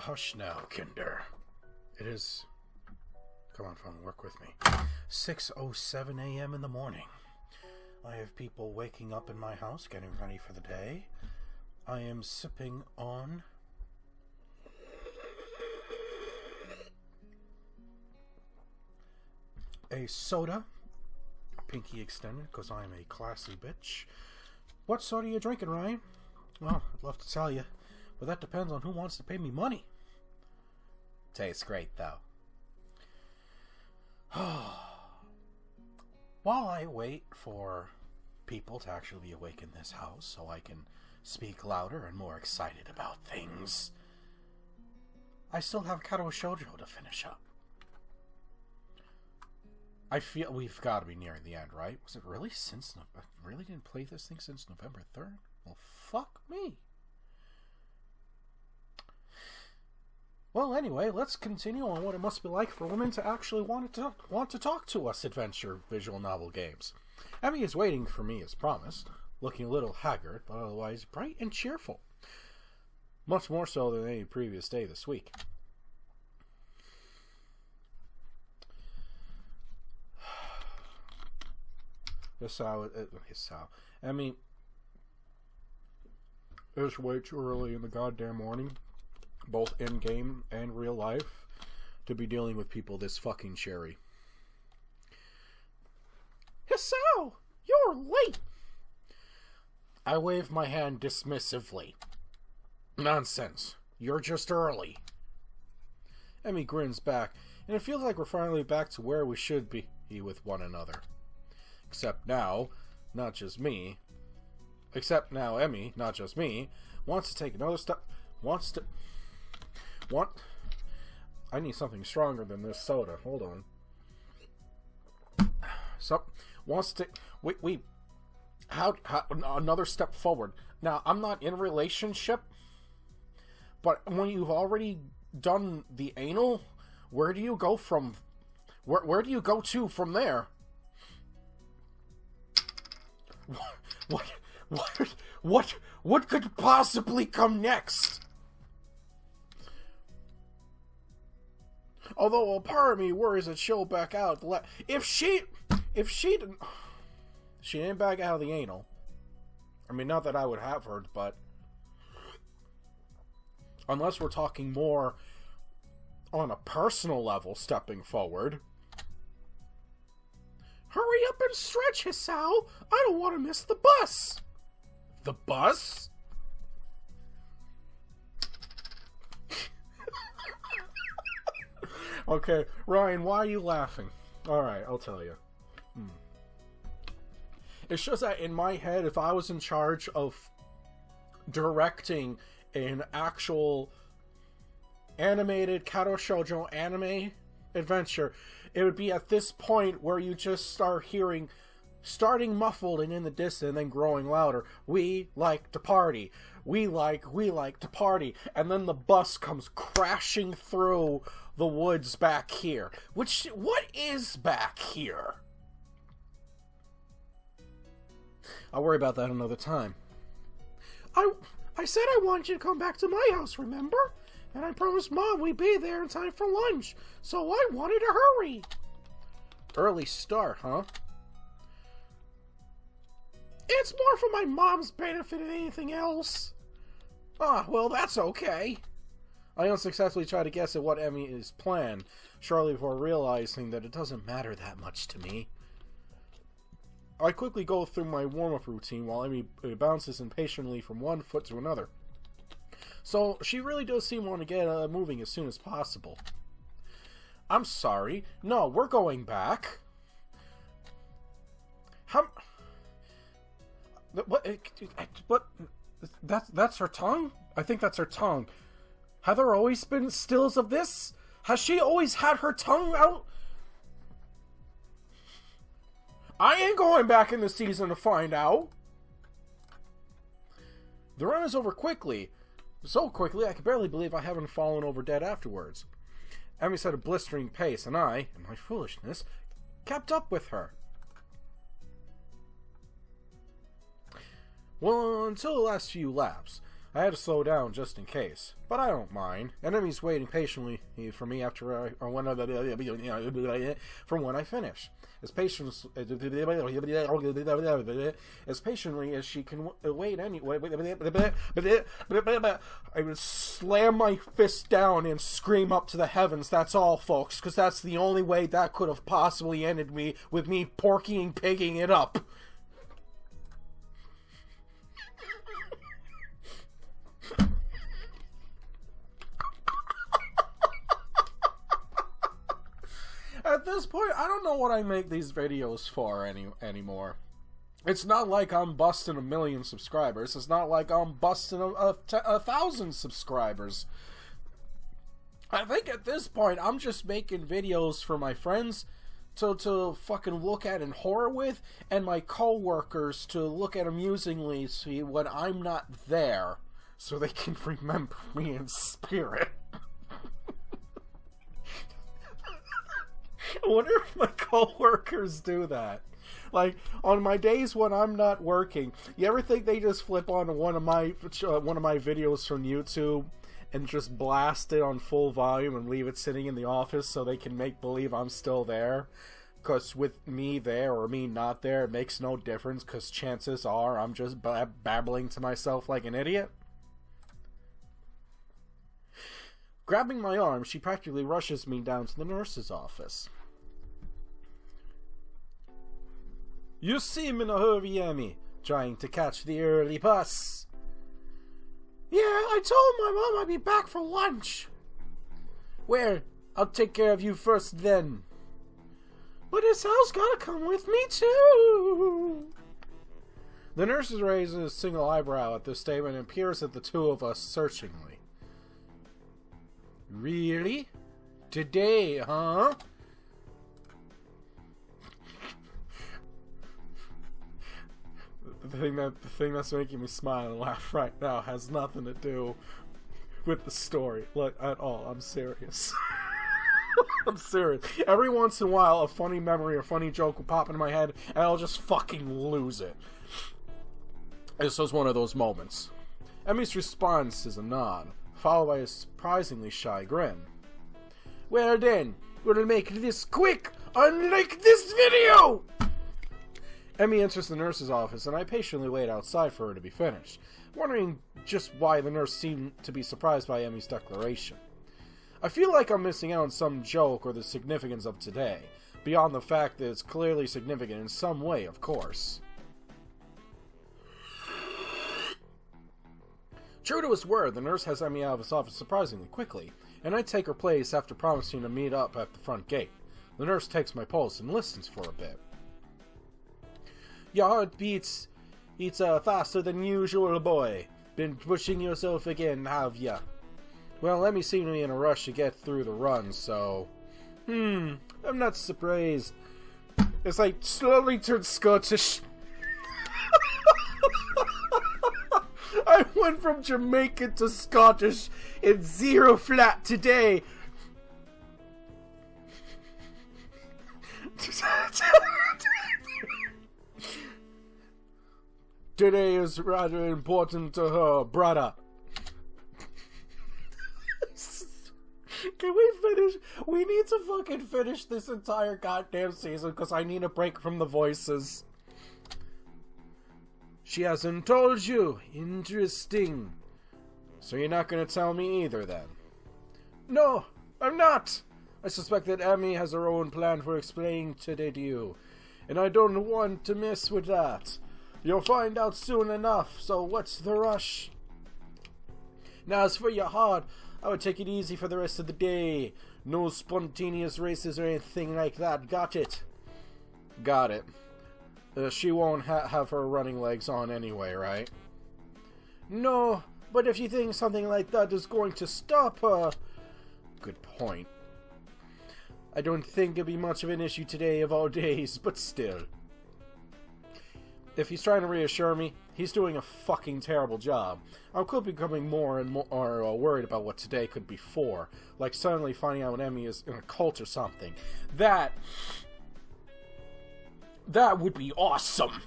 Hush now, Kinder. It is... Come on, phone, work with me. 6:07 a.m. in the morning. I have people waking up in my house, getting ready for the day. I am sipping on... a soda. Pinky extended, because I am a classy bitch. What soda are you drinking, Ryan? Well, I'd love to tell you, but that depends on who wants to pay me money. Tastes great, though. While I wait for people to actually be awake in this house so I can speak louder and more excited about things, I still have Katawa Shoujo to finish up. I feel we've got to be nearing the end, right? Was it really since... I really didn't play this thing since November 3rd? Well, fuck me. Well, anyway, let's continue on what it must be like for women to actually want to talk to us adventure visual novel games. Emmy is waiting for me as promised, looking a little haggard, but otherwise bright and cheerful. Much more so than any previous day this week. Emmy, it's way too early in the goddamn morning, both in-game and real life, to be dealing with people this fucking cherry. Hisao, you're late! I wave my hand dismissively. Nonsense. You're just early. Emmy grins back, and it feels like we're finally back to where we should be with one another. Except now, not just me. Except now Emmy, not just me, wants to take another step. I need something stronger than this soda. Hold on. How another step forward. Now, I'm not in a relationship, but when you've already done the anal, where do you go from... Where do you go to from there? What could possibly come next? Although a part of me worries that she'll back out. If she ain't back out of the anal. I mean, not that I would have her, but unless we're talking more on a personal level, stepping forward. Hurry up and stretch, Hisao! I don't want to miss the bus! The bus? Okay, Ryan, why are you laughing? Alright, I'll tell you. It's just that in my head, if I was in charge of directing an actual animated Katawa Shoujo anime adventure, it would be at this point where you just start hearing, starting muffled and in the distance and then growing louder, we like to party, we like to party, and then the bus comes crashing through the woods back here. What is back here? I'll worry about that another time. I said I wanted you to come back to my house, remember? And I promised Mom we'd be there in time for lunch, so I wanted to hurry. Early start, huh? It's more for my mom's benefit than anything else. Ah, well, that's okay. I unsuccessfully try to guess at what Emmy is planned, shortly before realizing that it doesn't matter that much to me. I quickly go through my warm-up routine while Emmy bounces impatiently from one foot to another. So, she really does seem to want to get moving as soon as possible. I'm sorry. No, we're going back. What? That's her tongue? I think that's her tongue. Have there always been stills of this? Has she always had her tongue out? I ain't going back in the season to find out. The run is over quickly. So quickly, I can barely believe I haven't fallen over dead afterwards. Emmy set a blistering pace, and I, in my foolishness, kept up with her. Well, until the last few laps. I had to slow down just in case, but I don't mind. Enemies waiting patiently for me after from when I finish. As patiently as she can wait anyway. I would slam my fist down and scream up to the heavens. That's all, folks, because that's the only way that could have possibly ended me, with me porky and pigging it up. At this point, I don't know what I make these videos for anymore. It's not like I'm busting 1 million subscribers. It's not like I'm busting 1,000 subscribers. I think at this point, I'm just making videos for my friends to fucking look at and horror with, and my co-workers to look at amusingly see when I'm not there, so they can remember me in spirit. I wonder if my co-workers do that. Like, on my days when I'm not working, you ever think they just flip on one of my videos from YouTube and just blast it on full volume and leave it sitting in the office so they can make believe I'm still there? Because with me there or me not there, it makes no difference, because chances are I'm just babbling to myself like an idiot. Grabbing my arm, she practically rushes me down to the nurse's office. You seem in a hurry, Emmy, trying to catch the early bus. Yeah, I told my mom I'd be back for lunch. Well, I'll take care of you first then. But Esal's gotta come with me too. The nurse raises a single eyebrow at this statement and peers at the two of us searchingly. Really? Today, huh? The thing that's making me smile and laugh right now has nothing to do with the story, like, at all. I'm serious. I'm serious. Every once in a while, a funny memory or funny joke will pop into my head, and I'll just fucking lose it. This was one of those moments. Emmy's response is a nod, followed by a surprisingly shy grin. Well then, we'll make this quick, unlike this video! Emmy enters the nurse's office, and I patiently wait outside for her to be finished, wondering just why the nurse seemed to be surprised by Emmy's declaration. I feel like I'm missing out on some joke or the significance of today, beyond the fact that it's clearly significant in some way, of course. True to his word, the nurse has Emmy out of his office surprisingly quickly, and I take her place after promising to meet up at the front gate. The nurse takes my pulse and listens for a bit. Your heart beats faster than usual, boy. Been pushing yourself again, have ya? Well, Emmy seemed to be in a rush to get through the run, so... I'm not surprised. It's like, slowly turned Scottish. I went from Jamaican to Scottish in 0 flat today. Today is rather important to her, brother. Can we finish? We need to fucking finish this entire goddamn season because I need a break from the voices. She hasn't told you. Interesting. So you're not going to tell me either, then? No, I'm not. I suspect that Emmy has her own plan for explaining today to you, and I don't want to mess with that. You'll find out soon enough, so what's the rush? Now, as for your heart, I would take it easy for the rest of the day. No spontaneous races or anything like that. Got it? Got it. She won't have her running legs on anyway, right? No, but if you think something like that is going to stop her... Good point. I don't think it'll be much of an issue today of all days, but still. If he's trying to reassure me, he's doing a fucking terrible job. I could be becoming more and more worried about what today could be for. Like suddenly finding out Emmy is in a cult or something. That would be awesome.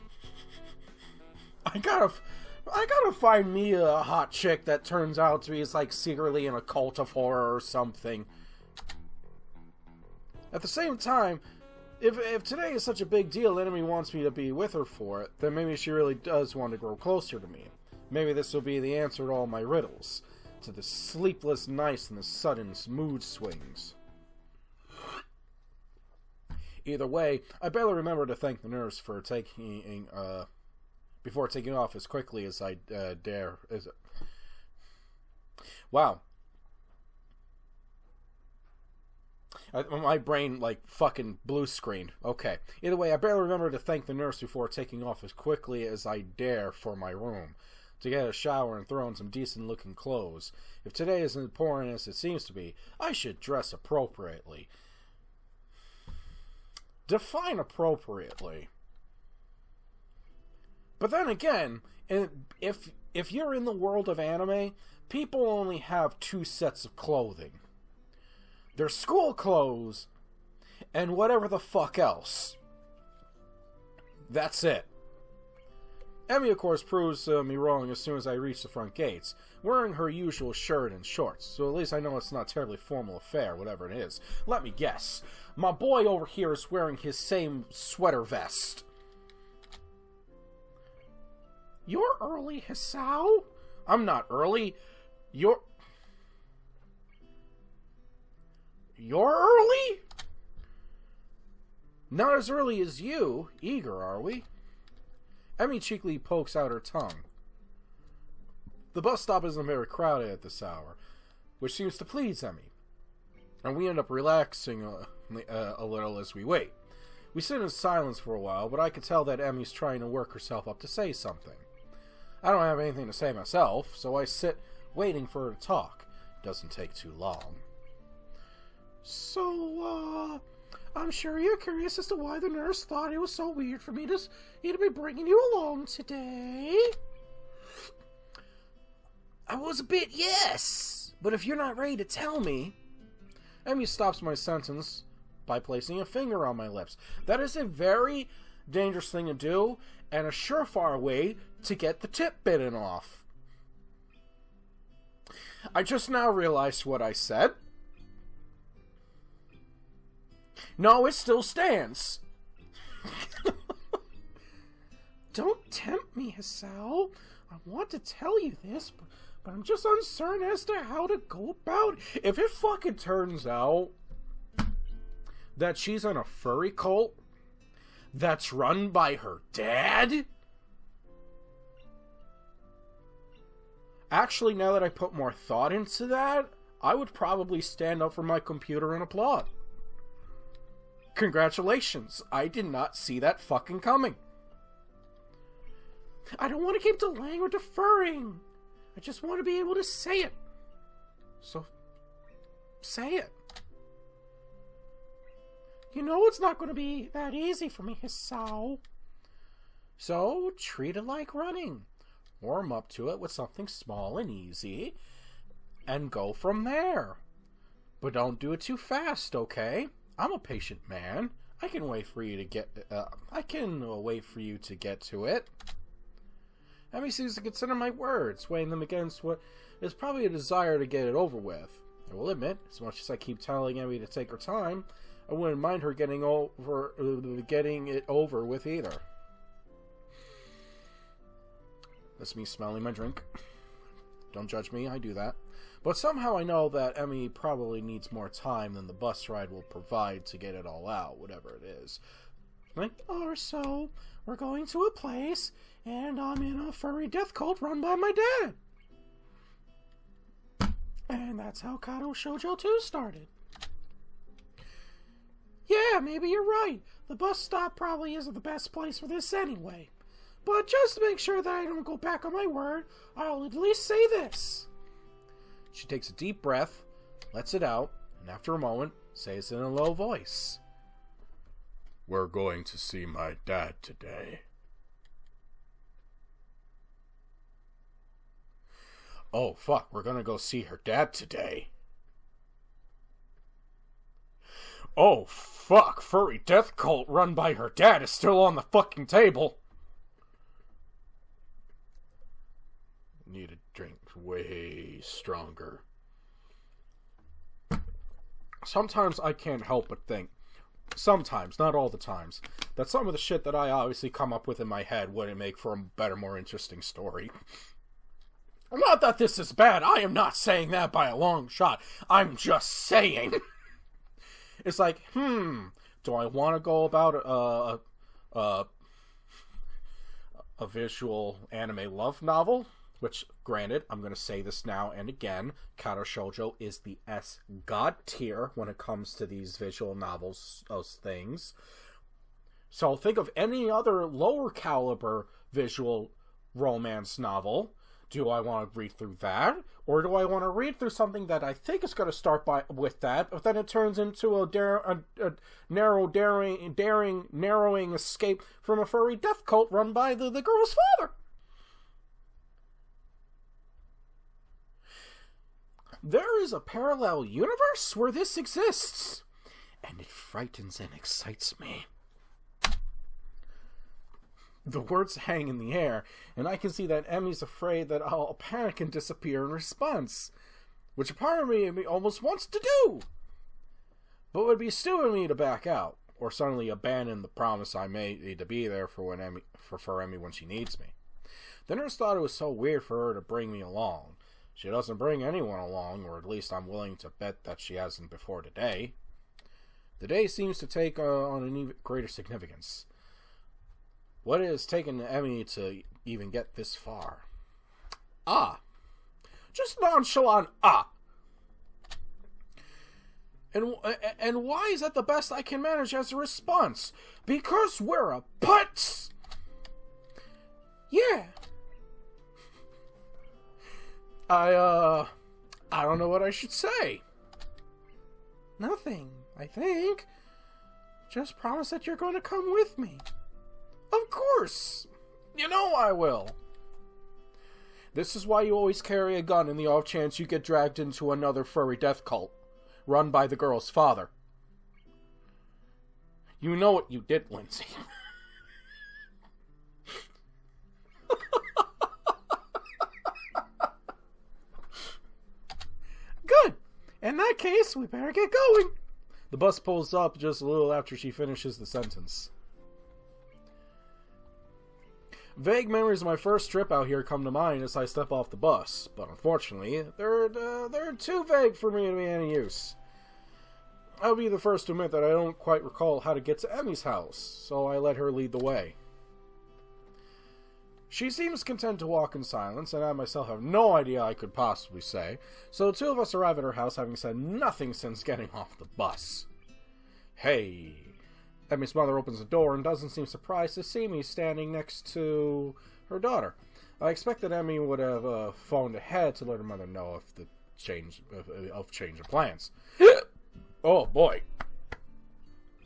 I gotta I gotta find me a hot chick that turns out to be like secretly in a cult of horror or something. At the same time, if today is such a big deal, Enemy wants me to be with her for it, then maybe she really does want to grow closer to me. Maybe this will be the answer to all my riddles, to the sleepless nights and the sudden mood swings. Either way, I barely remember to thank the nurse for before taking off as quickly as I dare. Wow. My brain, like, fucking blue screened. Okay. Either way, I barely remember to thank the nurse before taking off as quickly as I dare for my room, to get a shower and throw on some decent-looking clothes. If today is as important as it seems to be, I should dress appropriately. Define appropriately. But then again, if you're in the world of anime, people only have 2 sets of clothing. Their school clothes, and whatever the fuck else. That's it. Emmy, of course, proves me wrong as soon as I reach the front gates, wearing her usual shirt and shorts, so at least I know it's not a terribly formal affair, whatever it is. Let me guess. My boy over here is wearing his same sweater vest. You're early, Hisao? I'm not early. You're early? Not as early as you. Eager, are we? Emmy cheekily pokes out her tongue. The bus stop isn't very crowded at this hour, which seems to please Emmy, and we end up relaxing a little as we wait. We sit in silence for a while, but I can tell that Emmy's trying to work herself up to say something. I don't have anything to say myself, so I sit waiting for her to talk. Doesn't take too long. So, I'm sure you're curious as to why the nurse thought it was so weird for me to be bringing you along today. I was a bit, yes. But if you're not ready to tell me... Emmy stops my sentence by placing a finger on my lips. That is a very dangerous thing to do, and a surefire way to get the tip bitten off. I just now realized what I said. No, it still stands. Don't tempt me, Hisao. I want to tell you this, but I'm just uncertain as to how to go about it. If it fucking turns out that she's in a furry cult that's run by her dad... Actually, now that I put more thought into that, I would probably stand up from my computer and applaud. Congratulations, I did not see that fucking coming. I don't want to keep delaying or deferring. I just want to be able to say it. So, say it. You know it's not going to be that easy for me, Hisao. So, treat it like running. Warm up to it with something small and easy, and go from there. But don't do it too fast, okay? I'm a patient man. I can wait for you to get. Wait for you to get to it. Emmy seems to consider my words, weighing them against what is probably a desire to get it over with. I will admit, as much as I keep telling Emmy to take her time, I wouldn't mind her getting it over with either. That's me smelling my drink. Don't judge me, I do that. But somehow I know that Emmy probably needs more time than the bus ride will provide to get it all out, whatever it is. Or so, we're going to a place, and I'm in a furry death cult run by my dad. And that's how Katawa Shoujo 2 started. Yeah, maybe you're right. The bus stop probably isn't the best place for this anyway. But just to make sure that I don't go back on my word, I'll at least say this. She takes a deep breath, lets it out, and after a moment, says in a low voice, "We're going to see my dad today." Oh, fuck, we're gonna go see her dad today. Oh, fuck, furry death cult run by her dad is still on the fucking table. need a drink way stronger. Sometimes I can't help but think, sometimes, not all the times, that some of the shit that I obviously come up with in my head wouldn't make for a better, more interesting story. Not that this is bad. I am not saying that by a long shot. I'm just saying. It's like, do I want to go about a visual anime love novel? Which, granted, I'm going to say this now and again, Katawa Shoujo is the S God tier when it comes to these visual novels, those things. So think of any other lower caliber visual romance novel. Do I want to read through that? Or do I want to read through something that I think is going to start with that, but then it turns into a narrowing escape from a furry death cult run by the girl's father? There is a parallel universe where this exists, and it frightens and excites me. The words hang in the air, and I can see that Emmy's afraid that I'll panic and disappear in response, which a part of me almost wants to do, but would be stupid of me to back out, or suddenly abandon the promise I made to be there for Emmy when she needs me. The nurse thought it was so weird for her to bring me along. She doesn't bring anyone along, or at least I'm willing to bet that she hasn't before today. The day seems to take on an even greater significance. What it has taken Emmy to even get this far? Just nonchalant And why is that the best I can manage as a response? Because we're a putz! Yeah. I don't know what I should say. Nothing, I think. Just promise that you're going to come with me. Of course. You know I will. This is why you always carry a gun in the off chance you get dragged into another furry death cult, run by the girl's father. You know what you did, Lindsay. Good. In that case, we better get going. The bus pulls up just a little after she finishes the sentence. Vague memories of my first trip out here come to mind as I step off the bus, but unfortunately, they're too vague for me to be any use. I'll be the first to admit that I don't quite recall how to get to Emmy's house, so I let her lead the way. She seems content to walk in silence, and I myself have no idea I could possibly say, so the two of us arrive at her house having said nothing since getting off the bus. Hey! Emmy's mother opens the door and doesn't seem surprised to see me standing next to her daughter. I expect that Emmy would have phoned ahead to let her mother know of the change of plans. Oh boy!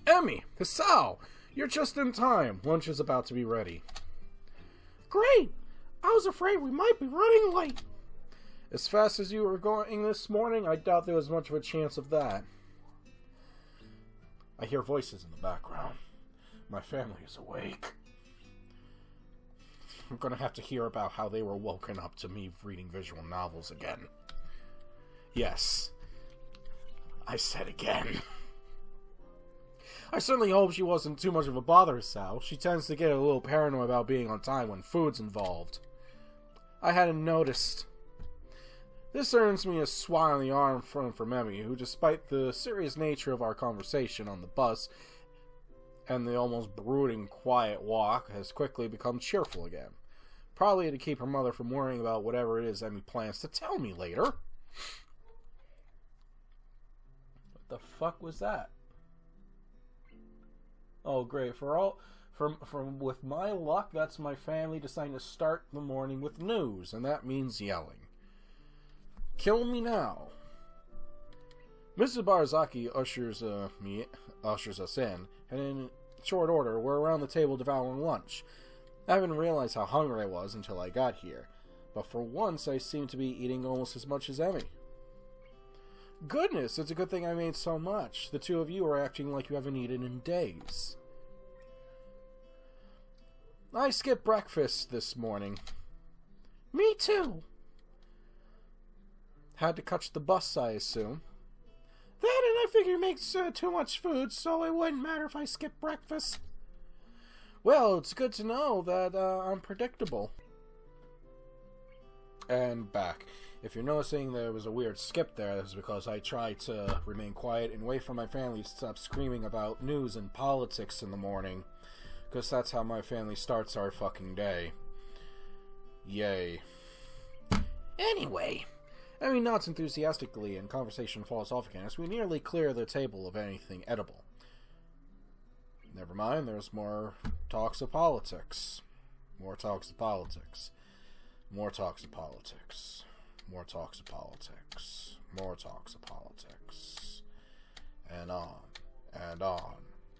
Emmy, Hisao, you're just in time. Lunch is about to be ready. Great! I was afraid we might be running late. As fast as you were going this morning, I doubt there was much of a chance of that. I hear voices in the background. My family is awake. I'm gonna have to hear about how they were woken up to me reading visual novels again. Yes. I said again. I certainly hope she wasn't too much of a bother, Sal. She tends to get a little paranoid about being on time when food's involved. I hadn't noticed. This earns me a swat on the arm from Emmy, who, despite the serious nature of our conversation on the bus and the almost brooding quiet walk, has quickly become cheerful again. Probably to keep her mother from worrying about whatever it is Emmy plans to tell me later. What the fuck was that? Oh, great. With my luck, that's my family deciding to start the morning with news, and that means yelling. Kill me now. Mrs. Barzaki ushers us in, and in short order, we're around the table devouring lunch. I haven't realized how hungry I was until I got here, but for once I seem to be eating almost as much as Emmy. Goodness, it's a good thing I made so much. The two of you are acting like you haven't eaten in days. I skipped breakfast this morning. Me too. Had to catch the bus, I assume. That, and I figure it makes too much food, so it wouldn't matter if I skip breakfast. Well, it's good to know that I'm predictable. And back. If you're noticing there was a weird skip there, that's because I tried to remain quiet and wait for my family to stop screaming about news and politics in the morning. Because that's how my family starts our fucking day. Yay. Anyway, Emmy nods enthusiastically and conversation falls off again as we nearly clear the table of anything edible. Never mind, there's more talks of politics. More talks of politics. More talks of politics. More talks of politics. More talks of politics. And on. And on.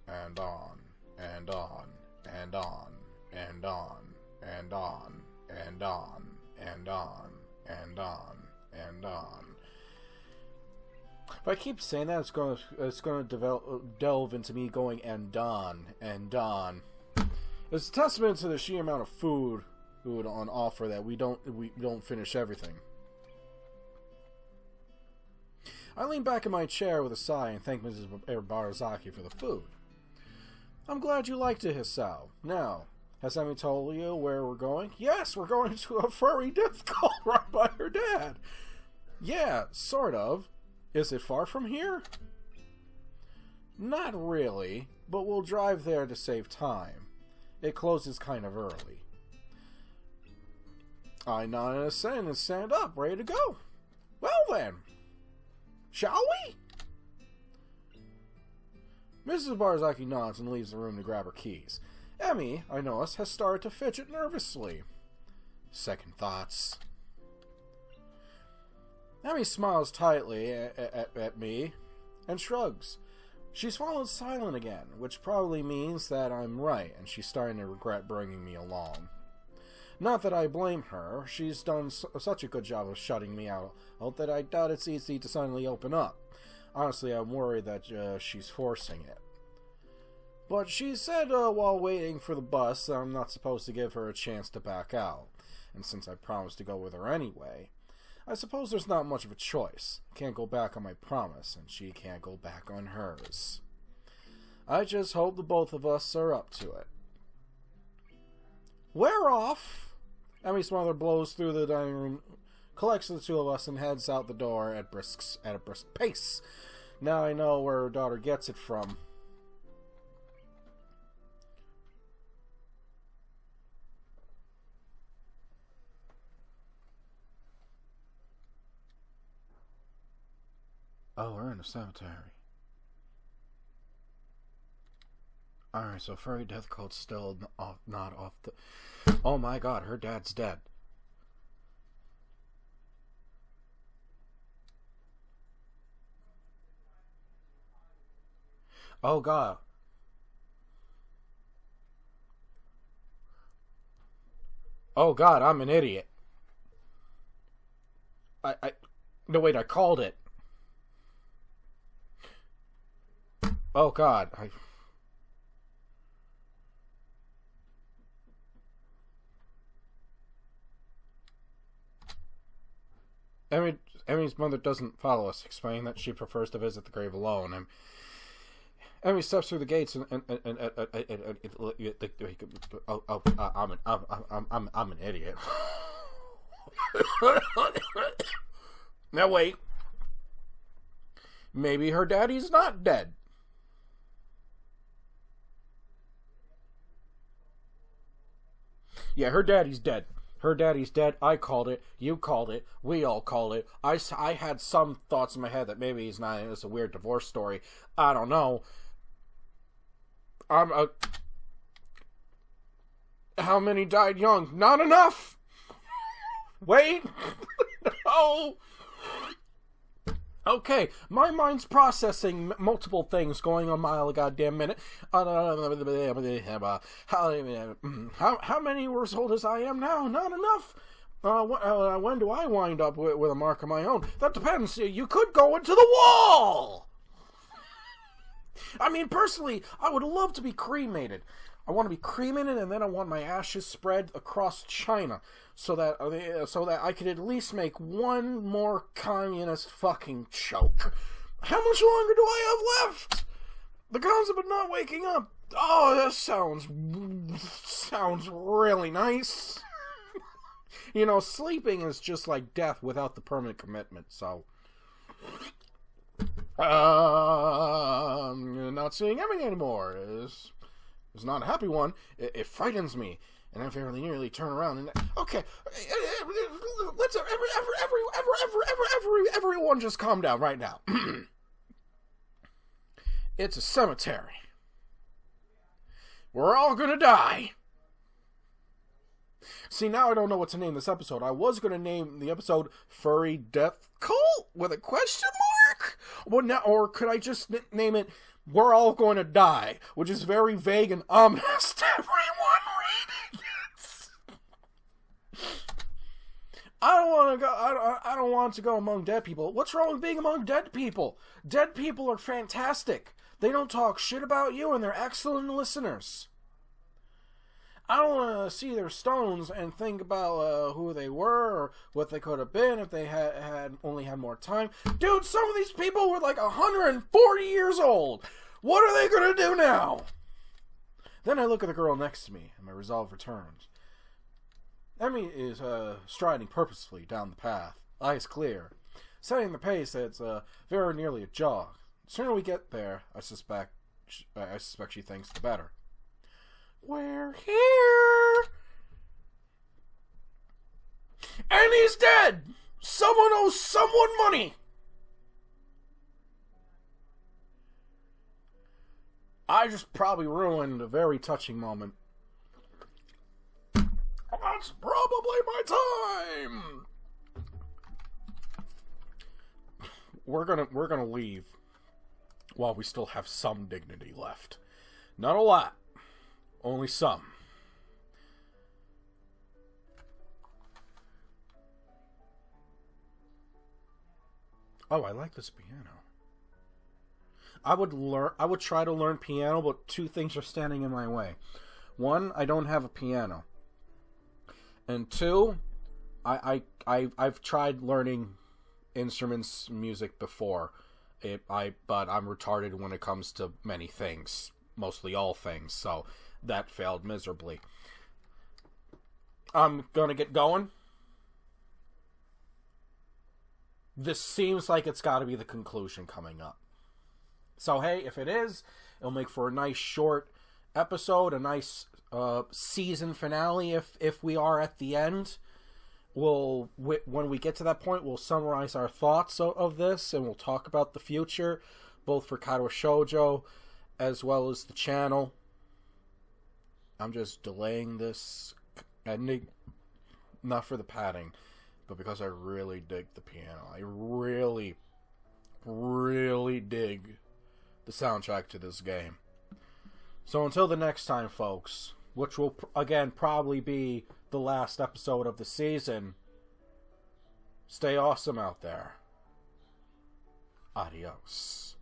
And on. And on. And on. And on. And on. And on. And on. And on. And on. If I keep saying that, it's going to delve into me going and on. It's a testament to the sheer amount of food on offer that we don't finish everything. I lean back in my chair with a sigh and thank Mrs. Barazaki for the food. I'm glad you liked it, Hisao. Now, has Emmy told you where we're going? Yes, we're going to a furry death cult run by her dad. Yeah, sort of. Is it far from here? Not really, but we'll drive there to save time. It closes kind of early. I nod in assent and stand up, ready to go. Well then, shall we? Mrs. Barzaki nods and leaves the room to grab her keys. Emmy, I notice, has started to fidget nervously. Second thoughts. Emmy smiles tightly at me and shrugs. She's fallen silent again, which probably means that I'm right and she's starting to regret bringing me along. Not that I blame her. She's done such a good job of shutting me out that I doubt it's easy to suddenly open up. Honestly, I'm worried that she's forcing it. But she said while waiting for the bus that I'm not supposed to give her a chance to back out. And since I promised to go with her anyway, I suppose there's not much of a choice. I can't go back on my promise, and she can't go back on hers. I just hope the both of us are up to it. We're off! Emmy's mother blows through the dining room, collects the two of us, and heads out the door at a brisk pace. Now I know where her daughter gets it from. Oh, we're in a cemetery. Alright, so furry death cult's still not off the... Oh my god, her dad's dead. Oh god. Oh god, I'm an idiot. No wait, I called it. Oh god, Emmy's mother doesn't follow us, explaining that she prefers to visit the grave alone. Emmy steps through the gates and I'm an idiot. Now wait. Maybe her daddy's not dead. Yeah, her daddy's dead. Her daddy's dead. I called it. You called it. We all called it. I had some thoughts in my head that maybe he's not. It's a weird divorce story. I don't know. How many died young? Not enough. Wait. No. Okay, my mind's processing multiple things going on a mile a goddamn minute. How many years old as I am now? Not enough. When do I wind up with a mark of my own? That depends. You could go into the wall. I mean, personally, I would love to be cremated. I want to be cremated, and then I want my ashes spread across China, so that I could at least make one more communist fucking joke. How much longer do I have left? The concept of not waking up. Oh, that sounds really nice. You know, sleeping is just like death without the permanent commitment, so... not seeing Emmy anymore is not a happy one. It frightens me, and I fairly nearly turn around and... Okay, let's... Everyone just calm down right now. It's a cemetery. We're all gonna die. See, now I don't know what to name this episode. I was gonna name the episode Furry Death Cult with a question mark? Well, now, or could I just name it We're All Going to Die, which is very vague and ominous to everyone reading it. I don't want to go among dead people. What's wrong with being among dead people? Dead people are fantastic. They don't talk shit about you, and they're excellent listeners. I don't want to see their stones and think about who they were or what they could have been if they had only had more time. Dude, some of these people were like 140 years old. What are they going to do now? Then I look at the girl next to me, and my resolve returns. Emmy is striding purposefully down the path, eyes clear, setting the pace that's very nearly a jog. The sooner we get there, I suspect she thinks the better. We're here! And he's dead! Someone owes someone money! I just probably ruined a very touching moment. That's probably my time! We're gonna leave while we still have some dignity left. Not a lot. Only some. Oh, I like this piano. I would try to learn piano, but two things are standing in my way. One, I don't have a piano. And two, I've tried learning instruments, music before. But I'm retarded when it comes to many things. Mostly all things, so that failed miserably. I'm gonna get going. This seems like it's gotta be the conclusion coming up. So hey, if it is, it'll make for a nice short episode, a nice season finale if we are at the end. When we get to that point, we'll summarize our thoughts of this, and we'll talk about the future, both for Katawa Shoujo as well as the channel. I'm just delaying this ending, not for the padding, but because I really dig the piano. I really, really dig the soundtrack to this game. So until the next time, folks, which will, again, probably be the last episode of the season, stay awesome out there. Adios.